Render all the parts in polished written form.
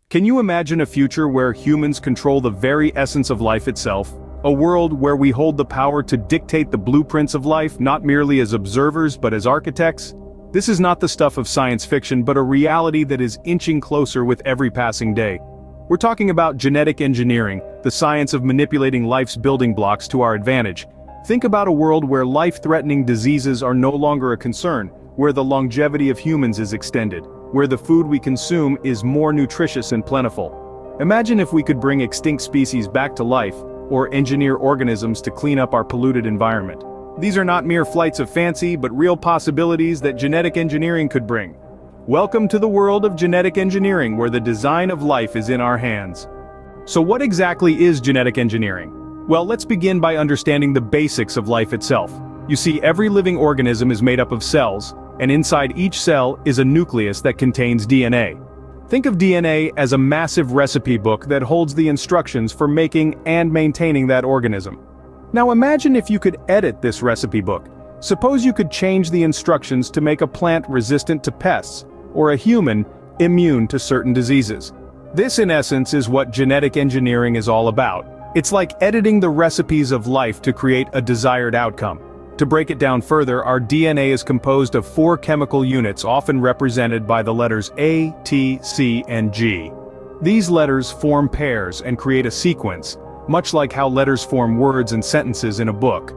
Can you imagine a future where humans control the very essence of life itself? A world where we hold the power to dictate the blueprints of life, not merely as observers but as architects? This is not the stuff of science fiction but a reality that is inching closer with every passing day. We're talking about genetic engineering, the science of manipulating life's building blocks to our advantage. Think about a world where life-threatening diseases are no longer a concern, where the longevity of humans is extended, where the food we consume is more nutritious and plentiful. Imagine if we could bring extinct species back to life, or engineer organisms to clean up our polluted environment. These are not mere flights of fancy, but real possibilities that genetic engineering could bring. Welcome to the world of genetic engineering, where the design of life is in our hands. So what exactly is genetic engineering? Well, let's begin by understanding the basics of life itself. You see, every living organism is made up of cells, and inside each cell is a nucleus that contains DNA. Think of DNA as a massive recipe book that holds the instructions for making and maintaining that organism. Now imagine if you could edit this recipe book. Suppose you could change the instructions to make a plant resistant to pests, or a human immune to certain diseases. This in essence is what genetic engineering is all about. It's like editing the recipes of life to create a desired outcome. To break it down further, our DNA is composed of 4 chemical units often represented by the letters A, T, C, and G. These letters form pairs and create a sequence, much like how letters form words and sentences in a book.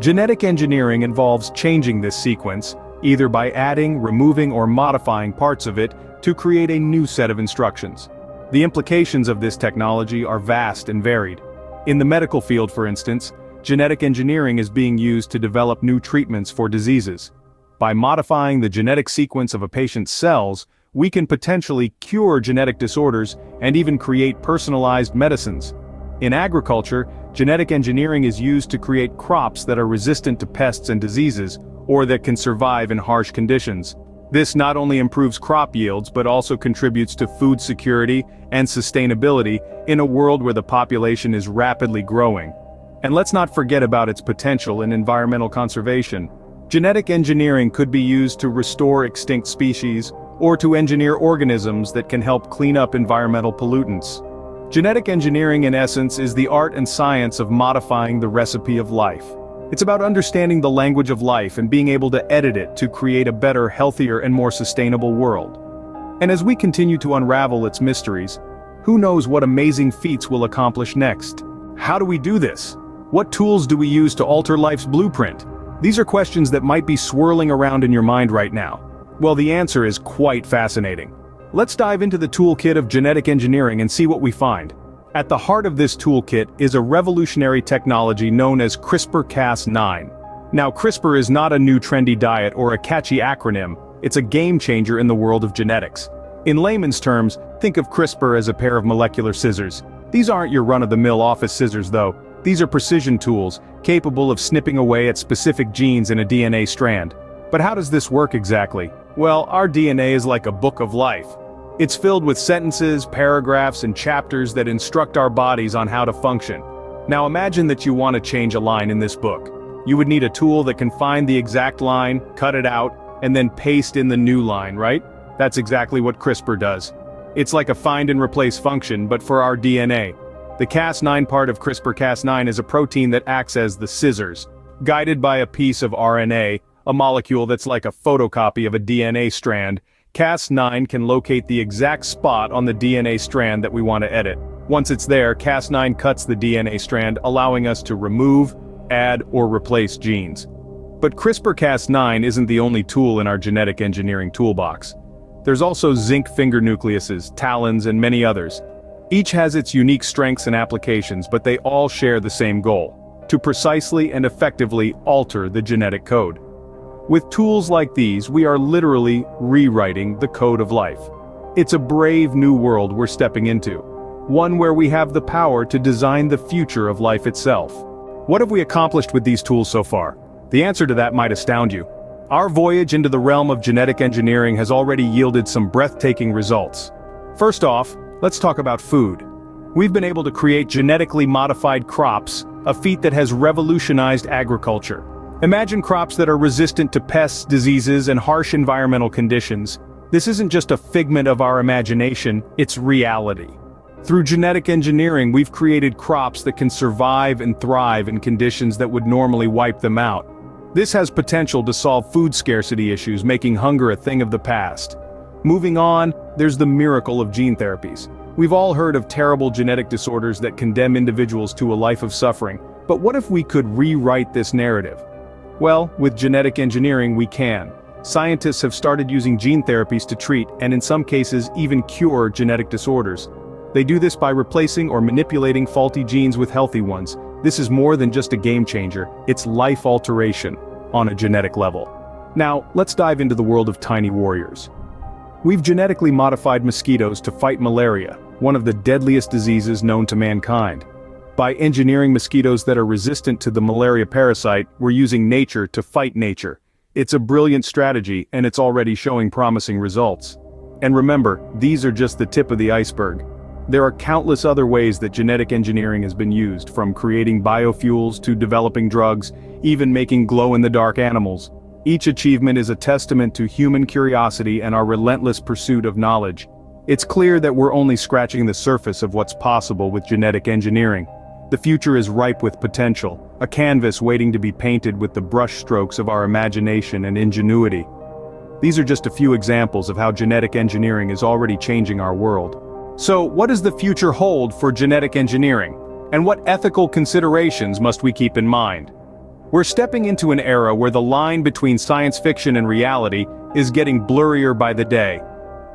Genetic engineering involves changing this sequence, either by adding, removing, or modifying parts of it to create a new set of instructions. The implications of this technology are vast and varied. In the medical field, for instance, genetic engineering is being used to develop new treatments for diseases. By modifying the genetic sequence of a patient's cells, we can potentially cure genetic disorders and even create personalized medicines. In agriculture, genetic engineering is used to create crops that are resistant to pests and diseases, or that can survive in harsh conditions. This not only improves crop yields but also contributes to food security and sustainability in a world where the population is rapidly growing. And let's not forget about its potential in environmental conservation. Genetic engineering could be used to restore extinct species, or to engineer organisms that can help clean up environmental pollutants. Genetic engineering in essence is the art and science of modifying the recipe of life. It's about understanding the language of life and being able to edit it to create a better, healthier, and more sustainable world. And as we continue to unravel its mysteries, who knows what amazing feats we'll accomplish next? How do we do this? What tools do we use to alter life's blueprint? These are questions that might be swirling around in your mind right now. Well, the answer is quite fascinating. Let's dive into the toolkit of genetic engineering and see what we find. At the heart of this toolkit is a revolutionary technology known as CRISPR-Cas9. Now, CRISPR is not a new trendy diet or a catchy acronym, it's a game changer in the world of genetics. In layman's terms, think of CRISPR as a pair of molecular scissors. These aren't your run-of-the-mill office scissors though. These are precision tools, capable of snipping away at specific genes in a DNA strand. But how does this work exactly? Well, our DNA is like a book of life. It's filled with sentences, paragraphs, and chapters that instruct our bodies on how to function. Now imagine that you want to change a line in this book. You would need a tool that can find the exact line, cut it out, and then paste in the new line, right? That's exactly what CRISPR does. It's like a find and replace function, but for our DNA. The Cas9 part of CRISPR-Cas9 is a protein that acts as the scissors. Guided by a piece of RNA, a molecule that's like a photocopy of a DNA strand, Cas9 can locate the exact spot on the DNA strand that we want to edit. Once it's there, Cas9 cuts the DNA strand, allowing us to remove, add, or replace genes. But CRISPR-Cas9 isn't the only tool in our genetic engineering toolbox. There's also zinc finger nucleuses, talons, and many others. Each has its unique strengths and applications, but they all share the same goal: to precisely and effectively alter the genetic code. With tools like these, we are literally rewriting the code of life. It's a brave new world we're stepping into, one where we have the power to design the future of life itself. What have we accomplished with these tools so far? The answer to that might astound you. Our voyage into the realm of genetic engineering has already yielded some breathtaking results. First off, let's talk about food. We've been able to create genetically modified crops, a feat that has revolutionized agriculture. Imagine crops that are resistant to pests, diseases, and harsh environmental conditions. This isn't just a figment of our imagination, it's reality. Through genetic engineering, we've created crops that can survive and thrive in conditions that would normally wipe them out. This has potential to solve food scarcity issues, making hunger a thing of the past. Moving on, there's the miracle of gene therapies. We've all heard of terrible genetic disorders that condemn individuals to a life of suffering, but what if we could rewrite this narrative? Well, with genetic engineering we can. Scientists have started using gene therapies to treat, and in some cases even cure, genetic disorders. They do this by replacing or manipulating faulty genes with healthy ones. This is more than just a game changer, it's life alteration, on a genetic level. Now, let's dive into the world of tiny warriors. We've genetically modified mosquitoes to fight malaria, one of the deadliest diseases known to mankind. By engineering mosquitoes that are resistant to the malaria parasite, we're using nature to fight nature. It's a brilliant strategy, and it's already showing promising results. And remember, these are just the tip of the iceberg. There are countless other ways that genetic engineering has been used, from creating biofuels to developing drugs, even making glow-in-the-dark animals. Each achievement is a testament to human curiosity and our relentless pursuit of knowledge. It's clear that we're only scratching the surface of what's possible with genetic engineering. The future is ripe with potential, a canvas waiting to be painted with the brushstrokes of our imagination and ingenuity. These are just a few examples of how genetic engineering is already changing our world. So, what does the future hold for genetic engineering? And what ethical considerations must we keep in mind? We're stepping into an era where the line between science fiction and reality is getting blurrier by the day.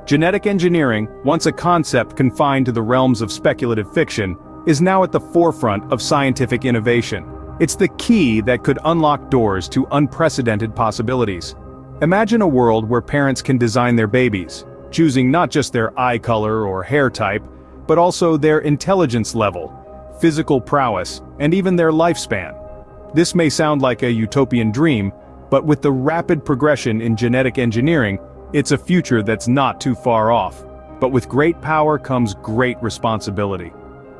Genetic engineering, once a concept confined to the realms of speculative fiction, is now at the forefront of scientific innovation. It's the key that could unlock doors to unprecedented possibilities. Imagine a world where parents can design their babies, choosing not just their eye color or hair type, but also their intelligence level, physical prowess, and even their lifespan. This may sound like a utopian dream, but with the rapid progression in genetic engineering, it's a future that's not too far off. But with great power comes great responsibility.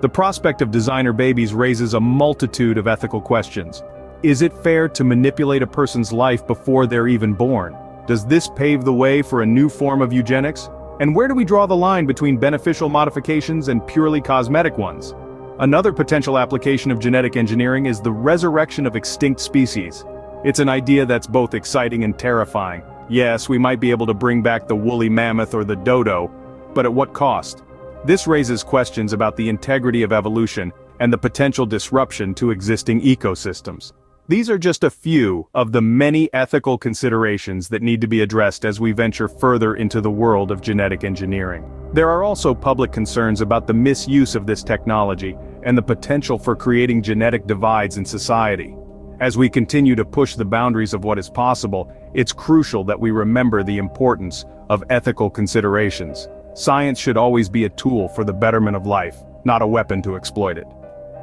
The prospect of designer babies raises a multitude of ethical questions. Is it fair to manipulate a person's life before they're even born? Does this pave the way for a new form of eugenics? And where do we draw the line between beneficial modifications and purely cosmetic ones? Another potential application of genetic engineering is the resurrection of extinct species. It's an idea that's both exciting and terrifying. Yes, we might be able to bring back the woolly mammoth or the dodo, but at what cost? This raises questions about the integrity of evolution and the potential disruption to existing ecosystems. These are just a few of the many ethical considerations that need to be addressed as we venture further into the world of genetic engineering. There are also public concerns about the misuse of this technology and the potential for creating genetic divides in society. As we continue to push the boundaries of what is possible, it's crucial that we remember the importance of ethical considerations. Science should always be a tool for the betterment of life, not a weapon to exploit it.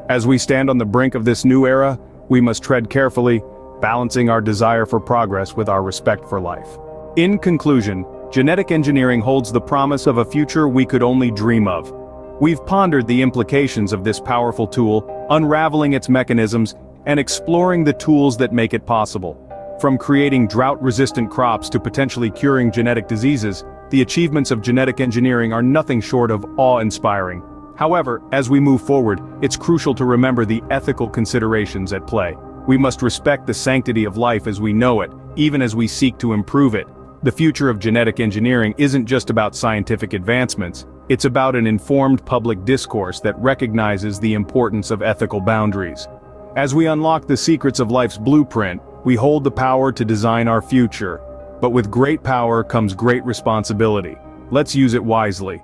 As we stand on the brink of this new era, we must tread carefully, balancing our desire for progress with our respect for life. In conclusion, genetic engineering holds the promise of a future we could only dream of. We've pondered the implications of this powerful tool, unraveling its mechanisms, and exploring the tools that make it possible. From creating drought-resistant crops to potentially curing genetic diseases, the achievements of genetic engineering are nothing short of awe-inspiring. However, as we move forward, it's crucial to remember the ethical considerations at play. We must respect the sanctity of life as we know it, even as we seek to improve it. The future of genetic engineering isn't just about scientific advancements, it's about an informed public discourse that recognizes the importance of ethical boundaries. As we unlock the secrets of life's blueprint, we hold the power to design our future. But with great power comes great responsibility. Let's use it wisely.